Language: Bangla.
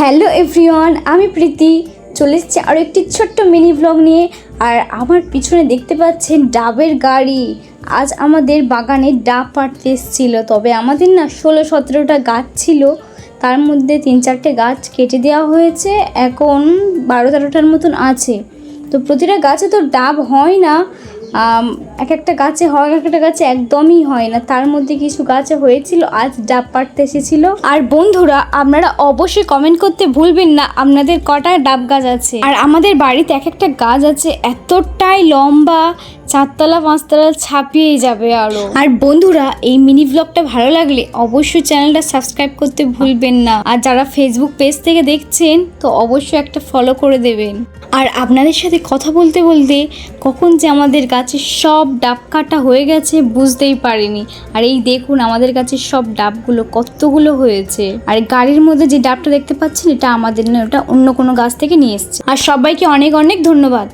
হ্যালো এভরিওয়ান, আমি প্রীতি চলে এসেছি আরও একটি ছোট্ট মিনি ব্লগ নিয়ে। আর আমার পিছনে দেখতে পাচ্ছেন ডাবের গাড়ি। আজ আমাদের বাগানে ডাব পাড়তে এসেছিলো। তবে আমাদের না 16-17টা গাছ ছিল, তার মধ্যে 3-4টে গাছ কেটে দেওয়া হয়েছে। এখন 12-13টার মতন আছে। তো প্রতিটা গাছে তো ডাব হয় না, এক একটা গাছে হয়, এক একটা গাছে একদমই হয় না। তার মধ্যে কিছু গাছে হয়েছিল, আজ ডাব পাড়তে এসেছিল। আর বন্ধুরা, আপনারা অবশ্যই কমেন্ট করতে ভুলবেন না আপনাদের কটা ডাব গাছ আছে। আর আমাদের বাড়িতে এক একটা গাছ আছে এতটাই লম্বা, 4তলা 5তলা ছাপিয়ে যাবে আরও। আর বন্ধুরা, এই মিনি ব্লগটা ভালো লাগলে অবশ্যই চ্যানেলটা সাবস্ক্রাইব করতে ভুলবেন না। আর যারা ফেসবুক পেজ থেকে দেখছেন তো অবশ্যই একটা ফলো করে দেবেন। আর আপনাদের সাথে কথা বলতে বলতে কখন যে আমাদের গাছের সব ডাব কাটা হয়ে গেছে বুঝতেই পারিনি। আর এই দেখুন আমাদের গাছের সব ডাবগুলো কতগুলো হয়েছে। আর গাড়ির মধ্যে যে ডাবটা দেখতে পাচ্ছেন এটা আমাদের না, ওটা অন্য কোনো গাছ থেকে নিয়ে এসেছে। আর সবাইকে অনেক অনেক ধন্যবাদ।